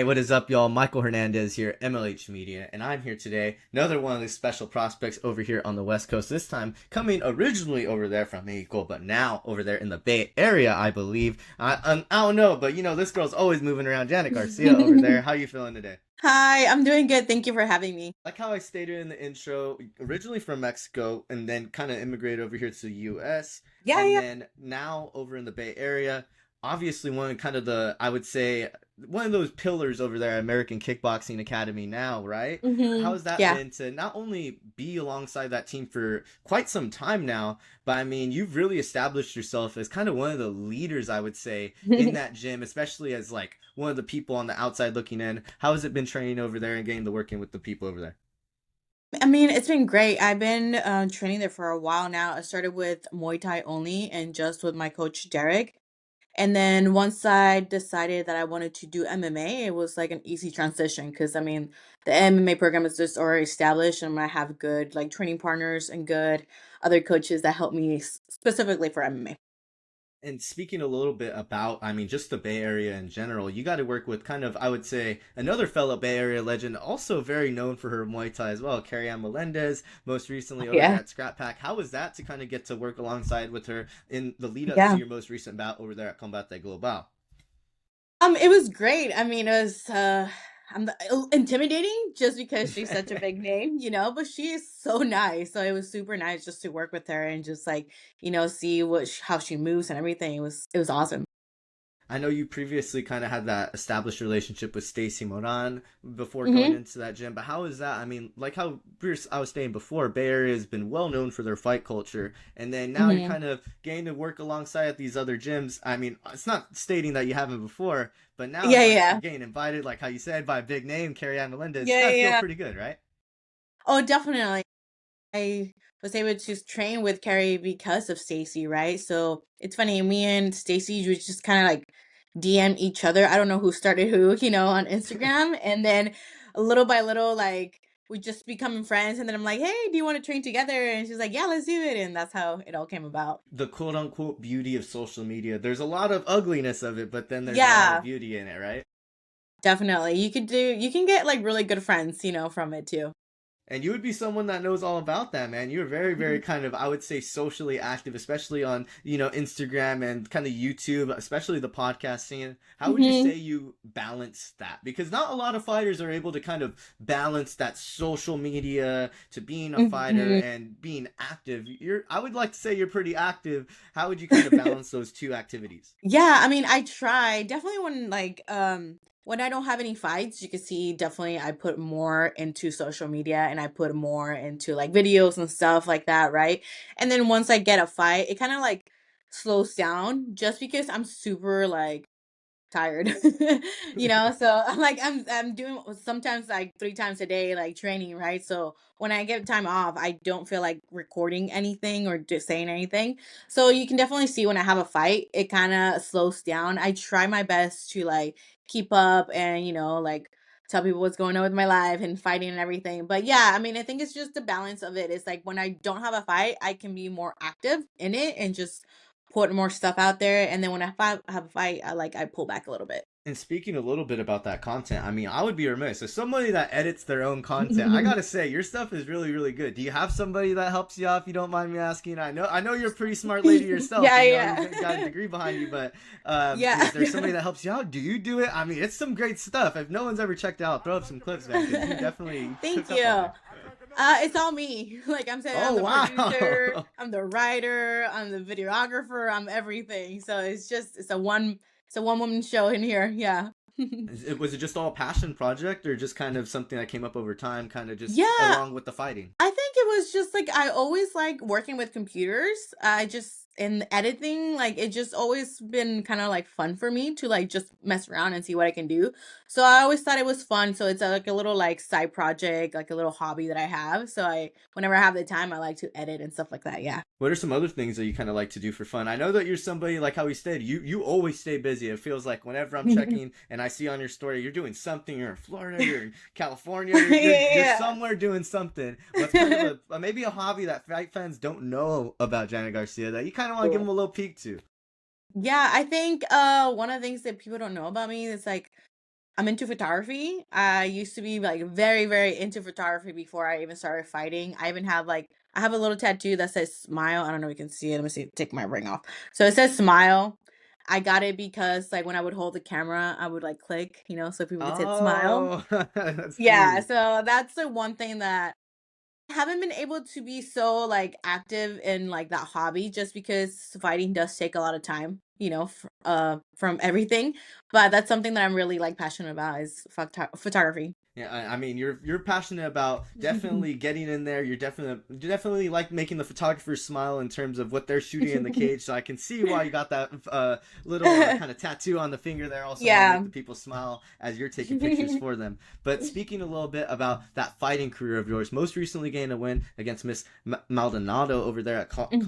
Hey, what is up, y'all? Michael Hernandez here, MLH Media, and I'm here today. Another one of these special prospects over here on the West Coast. This time coming originally over there from Mexico, but now over there in the Bay Area, I believe. I don't know, but this girl's always moving around. Janet Garcia over there. How you feeling today? Hi, I'm doing good. Thank you for having me. Like how I stated in the intro, originally from Mexico and then kind of immigrated over here to the US Yeah, and yeah. then now over in the Bay Area. Obviously, one of kind of I would say, one of those pillars over there, American Kickboxing Academy now, right? How's that Yeah. been to not only be alongside that team for quite some time now, but I mean, you've really established yourself as kind of one of the leaders, I would say, in that gym, especially as like one of the people on the outside looking in. How has it been training over there and getting to working with the people over there? I mean, it's been great. I've been training there for a while now. I started with Muay Thai only and just with my coach Derek. And then once I decided that I wanted to do MMA, it was like an easy transition because I mean, the MMA program is just already established and I have good like training partners and good other coaches that help me specifically for MMA. And speaking a little bit about, I mean, just the Bay Area in general, you got to work with kind of, I would say, another fellow Bay Area legend, also very known for her Muay Thai as well, Carrie Ann Melendez, most recently over there Yeah. at Scrap Pack. How was that to kind of get to work alongside with her in the lead up to Yeah. your most recent bout over there at Combate Global? It was great. I mean, it was intimidating just because she's such a big name, but she is so nice. So it was super nice just to work with her and just like, see how she moves and everything. It was awesome. I know you previously kind of had that established relationship with Stacy Moran before going Mhm. into that gym, but how is that? I mean, like how I was saying before, Bay Area has been well known for their fight culture, and then now you're Mhm. kind of getting to work alongside at these other gyms. I mean, it's not stating that you haven't before, but now Yeah, it's like yeah. you're getting invited, like how you said, by a big name, Carrie Ann Melendez. It's Yeah, got to feel yeah. pretty good, right? Oh, definitely. I was able to train with Carrie because of Stacy, right? So it's funny, me and Stacy we just kind of like DM each other. I don't know who started who, on Instagram. And then little by little, like we just becoming friends. And then I'm like, hey, do you want to train together? And she's like, yeah, let's do it. And that's how it all came about. The quote unquote beauty of social media. There's a lot of ugliness of it, but then there's a lot of Yeah, beauty in it, right? definitely. You can get like really good friends, from it too. And you would be someone that knows all about that, man. You're very, very kind of, I would say, socially active, especially on, Instagram and kind of YouTube, especially the podcast scene. How would you Hmm. say you balance that? Because not a lot of fighters are able to kind of balance that social media to being a fighter Hmm. and being active. I would like to say you're pretty active. How would you kind of balance those two activities? Yeah, I mean, I try. Definitely when I don't have any fights, you can see definitely I put more into social media and I put more into like videos and stuff like that, right? And then once I get a fight, it kind of like slows down just because I'm super like tired. So I'm doing sometimes like 3 times a day like training, right? So when I get time off, I don't feel like recording anything or just saying anything. So you can definitely see when I have a fight, it kind of slows down. I try my best to like keep up and like tell people what's going on with my life and fighting and everything. But yeah, I mean, I think it's just the balance of it. It's like when I don't have a fight, I can be more active in it and just put more stuff out there, and then when have a fight, I pull back a little bit. And speaking a little bit about that content, I mean, I would be remiss as somebody that edits their own content. I gotta say, your stuff is really, really good. Do you have somebody that helps you out? If you don't mind me asking, I know you're a pretty smart lady yourself. Yeah, You've got a yeah. degree behind you, but Yeah. is there somebody that helps you out? Do you do it? I mean, it's some great stuff. If no one's ever checked it out, throw up some clips, man, because you definitely Thank cook you. up on there. It's all me. Like I'm saying, I'm Oh the producer, wow! I'm the writer, I'm the videographer, I'm everything. So it's a one woman show in here. Yeah. Was it just all passion project, or just kind of something that came up over time, kind of just Yeah, along with the fighting? I think it was just like I always like working with computers. I just in editing, like it just always been kind of like fun for me to like just mess around and see what I can do. So I always thought it was fun. So it's like a little like side project, like a little hobby that I have. So whenever I have the time, I like to edit and stuff like that. Yeah. What are some other things that you kind of like to do for fun? I know that you're somebody like how we said you always stay busy. It feels like whenever I'm checking and I see on your story you're doing something. You're in Florida, you're in California, you're Yeah, somewhere doing something. What's kind of yeah. maybe a hobby that fight fans don't know about Janet Garcia that you kind of want to give Cool. them a little peek to? Yeah, I think one of the things that people don't know about me is like I'm into photography. I used to be like very, very into photography before I even started fighting. I even have like I have a little tattoo that says smile. I don't know if you can see it. Let me see. Take my ring off. So it says smile. I got it because like when I would hold the camera, I would like click, so people could hit smile. Oh, that's Yeah, cute. so that's the one thing that I haven't been able to be so like active in like that hobby just because fighting does take a lot of time, from everything. But that's something that I'm really like passionate about is photography. Yeah, I mean, you're passionate about definitely getting in there. You definitely like making the photographers smile in terms of what they're shooting in the cage. So I can see why you got that little kind of tattoo on the finger there. Also want to make Yeah. the people smile as you're taking pictures for them. But speaking a little bit about that fighting career of yours, most recently gained a win against Miss Maldonado over there at Hmm.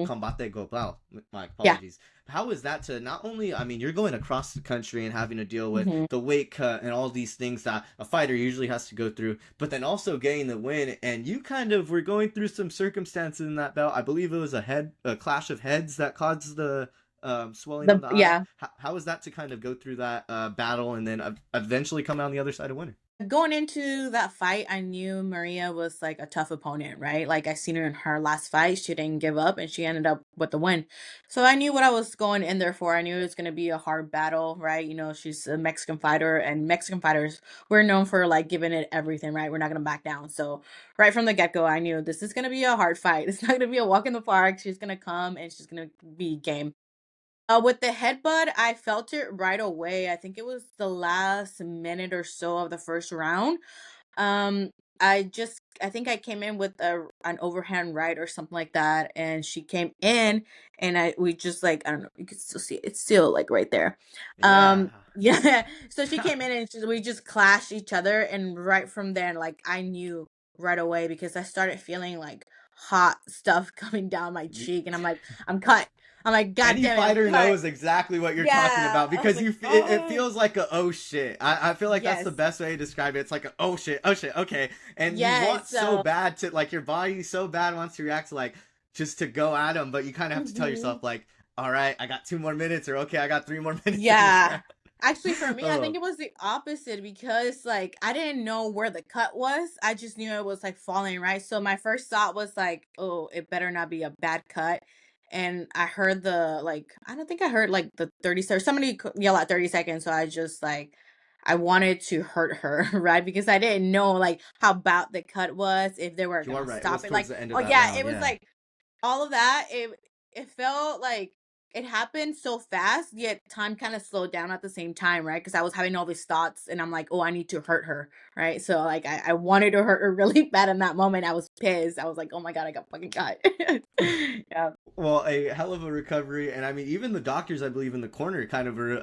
Combate Global. My Yeah. apologies. How is that to not only, I mean, you're going across the country and having to deal with Hmm. the weight cut and all these things that a fighter usually has to go through, but then also getting the win. And you kind of were going through some circumstances in that bout. I believe it was a clash of heads that caused the swelling on the eye. Yeah. How was that to kind of go through that battle and then eventually come out on the other side a winner? Going into that fight, I knew Maria was like a tough opponent, right? Like I seen her in her last fight, she didn't give up and she ended up with the win. So I knew what I was going in there for. I knew it was going to be a hard battle, right? She's a Mexican fighter and Mexican fighters, we're known for like giving it everything, right? We're not going to back down. So right from the get-go, I knew this is going to be a hard fight. It's not going to be a walk in the park. She's going to come and she's going to be game. With the headbutt, I felt it right away. I think it was the last minute or so of the first round. Um, I think I came in with an overhand right or something like that, and she came in, and we just like I don't know, you can still see it. It's still like right there. Yeah. Yeah. So she came in and we just clashed each other, and right from there, like I knew right away because I started feeling like hot stuff coming down my cheek, and I'm like, I'm cut. I'm like, God Any damn it, I'm fighter cut. knows exactly what you're talking Yeah. about I was because like, it oh feels like a oh shit. I feel like that's the yes, best way to describe it. It's like a oh shit, okay. And you want yes. so So. bad to like your body so bad wants to react to like just to go at them, but you kind of have to tell Mhm. yourself like, all right, I got 2 more minutes, or okay, I got 3 more minutes in this Yeah. round. Actually, for me, I think Oh, it was the opposite because like I didn't know where the cut was. I just knew it was like falling, right? So my first thought was like, oh, it better not be a bad cut. And I heard the like I don't think I heard like the 30 seconds. Somebody yell at 30 seconds, so I just like I wanted to hurt her, right? Because I didn't know like how bad the cut was, if they were you are gonna right. It was stop it. towards Like, the end of oh that yeah, round. it was Yeah. like all of that, it felt like it happened so fast, yet time kind of slowed down at the same time, right? Because I was having all these thoughts and I'm like, oh, I need to hurt her, right? So like I wanted to hurt her really bad in that moment. I was pissed. I was like, oh my God, I got fucking cut. Yeah. Well, a hell of a recovery, and I mean, even the doctors, I believe, in the corner, kind of were.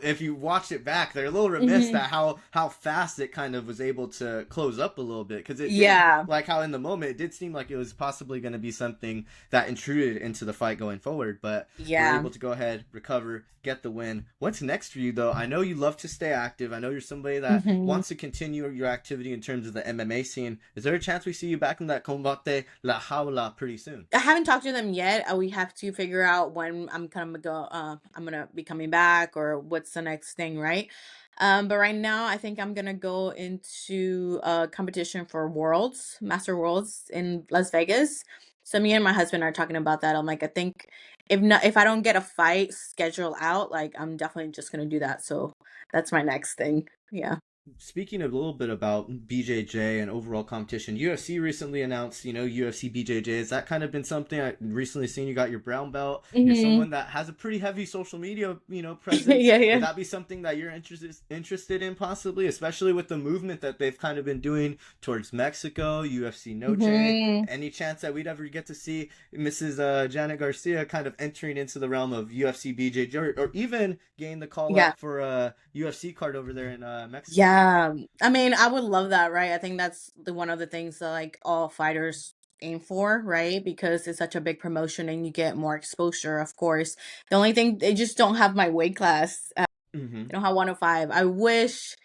If you watch it back, they're a little remiss Hmm. at how fast it kind of was able to close up a little bit, because it did, Yeah. like how in the moment it did seem like it was possibly going to be something that intruded into the fight going forward, but we're Yeah. able to go ahead, recover, get the win. What's next for you, though? I know you love to stay active. I know you're somebody that Hmm. wants to continue your activity in terms of the MMA scene. Is there a chance we see you back in that Combate La Jaula pretty soon? I haven't talked to them yet. We have to figure out when I'm gonna be coming back or what's the next thing, right? But right now I think I'm gonna go into a competition for Worlds, Master Worlds in Las Vegas. So me and my husband are talking about that. I'm like, I think if I don't get a fight schedule out, like I'm definitely just gonna do that. So that's my next thing. Yeah. Speaking a little bit about BJJ and overall competition, UFC recently announced, UFC BJJ. Has that kind of been something I recently seen? You got your brown belt. You're Hmm. someone that has a pretty heavy social media, presence. Yeah, Would yeah. that be something that you're interested in possibly, especially with the movement that they've kind of been doing towards Mexico, UFC Noche? Hmm. Any chance that we'd ever get to see Mrs. Janet Garcia kind of entering into the realm of UFC BJJ, or even getting the call Yeah. up for a UFC card over there in Mexico? Yeah, I mean, I would love that, right? I think that's the one of the things that like all fighters aim for, right? Because it's such a big promotion and you get more exposure, of course. The only thing they just don't have my weight class. Mm-hmm. They don't have 105. I wish.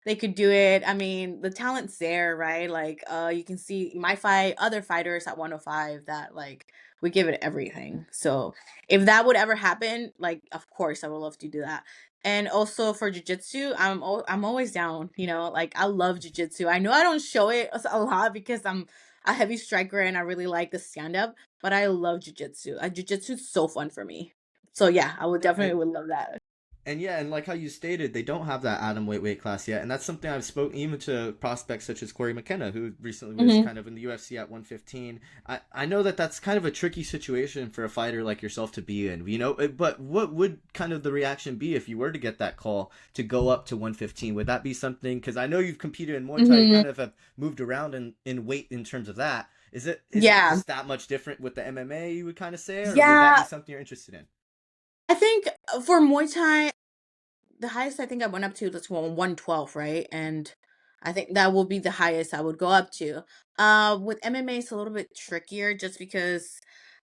they could do it. I mean, the talent's there, right? Like, you can see my fight, other fighters at 105 that like we give it everything. So if that would ever happen, like, of course, I would love to do that. And also for jujitsu, I'm always down. You know, like I love jujitsu. I know I don't show it a lot because I'm a heavy striker and I really like the stand up, but I love jujitsu. Jujitsu is so fun for me. So yeah, I would Yeah, definitely would love that. and yeah, and like how you stated, they don't have that atom weight class yet, and that's something I've spoken even to prospects such as Corey McKenna, who recently was Hmm. kind of in the UFC at 115. I know that that's kind of a tricky situation for a fighter like yourself to be in, you know. But what would kind of the reaction be if you were to get that call to go up to 115? Would that be something? Because I know you've competed in Muay Thai, you Hmm. kind of have moved around in weight in terms of that. Is it Yeah. just that much different with the MMA? You would kind of say, or would that be Yeah. something you're interested in? I think for Muay Thai, the highest I think I went up to was 112, right? And I think that will be the highest I would go up to. With MMA, it's a little bit trickier just because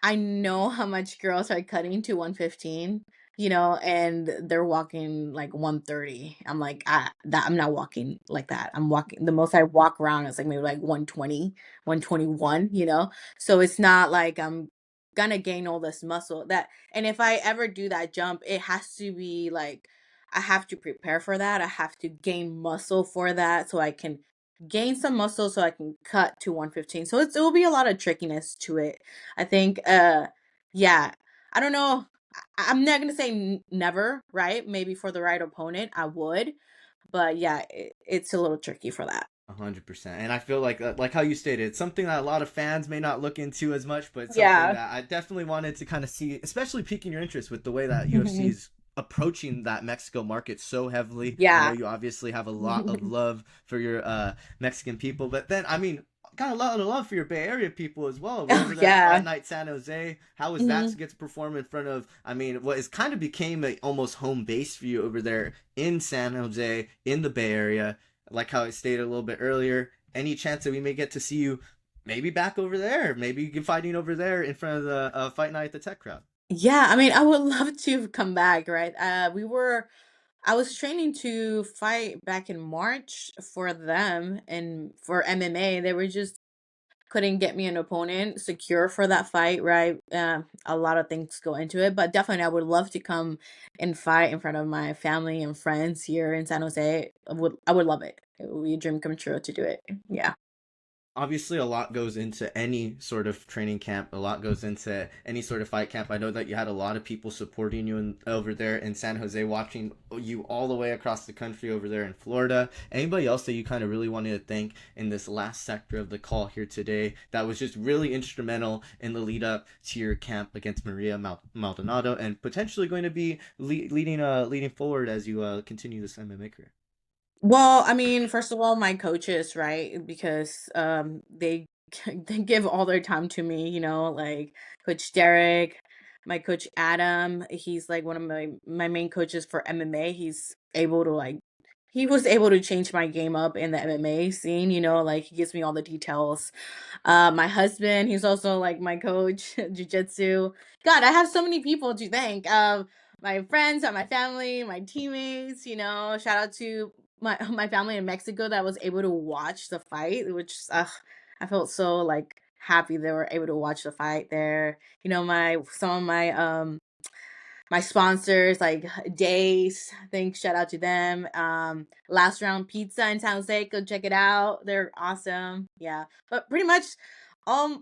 I know how much girls are cutting to 115, you know, and they're walking like 130. I'm like, I'm not walking like that. I'm walking, the most I walk around is like maybe like 120, 121, you know? So it's not like I'm gonna gain all this muscle that, and if I ever do that jump, it has to be like, I have to prepare for that. I have to gain muscle for that so I can gain some muscle so I can cut to 115. So it will be a lot of trickiness to it. I think, yeah, I don't know. I'm not gonna say never, right? Maybe for the right opponent, I would, but yeah, it's a little tricky for that. 100%. And I feel like how you stated, it's something that a lot of fans may not look into as much, but it's something Yeah. that I definitely wanted to kind of see, especially piquing your interest with the way that UFC is approaching that Mexico market so heavily. I know Yeah. you obviously have a lot of love for your Mexican people, but then I mean, got a lot of love for your Bay Area people as well. We're Oh over there at Fight yeah. Night San Jose. How was that to Hmm. get to perform in front of? I mean, what is kind of became a almost home base for you over there in San Jose in the Bay Area, like how I stated a little bit earlier. Any chance that we may get to see you maybe back over there, maybe you fighting over there in front of the fight night at the tech crowd? Yeah, I mean, I would love to come back, right? I was training to fight back in March for them and for MMA. They were just couldn't get me an opponent secure for that fight, right? A lot of things go into it, but definitely I would love to come and fight in front of my family and friends here in San Jose. I would love it. It would be a dream come true to do it. Yeah. Obviously, a lot goes into any sort of training camp. A lot goes into any sort of fight camp. I know that you had a lot of people supporting you over there in San Jose, watching you all the way across the country over there in Florida. Anybody else that you kind of really wanted to thank in this last sector of the call here today that was just really instrumental in the lead up to your camp against Maria Maldonado and potentially going to be leading forward as you continue this MMA career? Well, I mean, first of all, my coaches, right? Because they they give all their time to me, you know, like Coach Derek, my coach Adam, he's like one of my main coaches for MMA. He's able to like he was able to change my game up in the MMA scene, you know, like he gives me all the details. My husband, he's also like my coach, jujitsu. God, I have so many people to thank. My friends, my family, my teammates. You know, shout out to my family in Mexico that was able to watch the fight, which I felt so like happy they were able to watch the fight there. You know, my some of my sponsors like Days, thanks, shout out to them. Last Round Pizza in San Jose, go check it out. They're awesome. Yeah. But pretty much all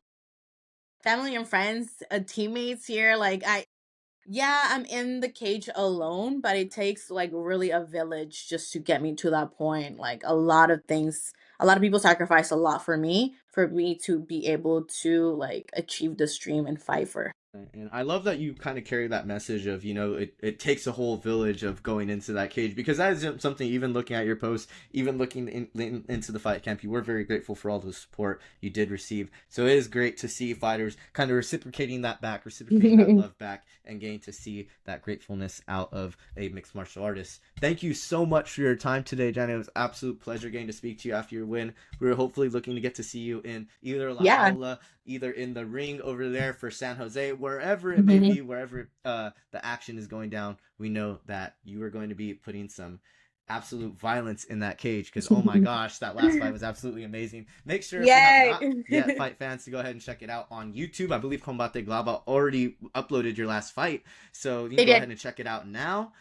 family and friends, teammates here, like I'm in the cage alone, but it takes like really a village just to get me to that point. Like a lot of things, a lot of people sacrifice a lot for me to be able to like achieve this dream and fight for. And I love that you kind of carry that message of, it takes a whole village of going into that cage, because that is something, even looking at your posts, even looking into the fight camp, you were very grateful for all the support you did receive. So it is great to see fighters kind of reciprocating that back, reciprocating that love back, and getting to see that gratefulness out of a mixed martial artist. Thank you so much for your time today, Janet. It was an absolute pleasure getting to speak to you after your win. We were hopefully looking to get to see you in either La Yeah. Jaula, either in the ring over there for San Jose, wherever it may be, wherever the action is going down. We know that you are going to be putting some absolute violence in that cage, because oh my gosh, that last fight was absolutely amazing. Make sure, if you have Yay! not yet, fight fans, to go ahead and check it out on YouTube. I believe Combate Global already uploaded your last fight, so you They can go did. ahead and check it out now.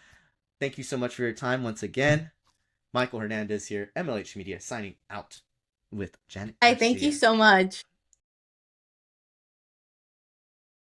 Thank you so much for your time once again. Michael Hernandez here, MLH Media, signing out with Janet I thank you Garcia. so much.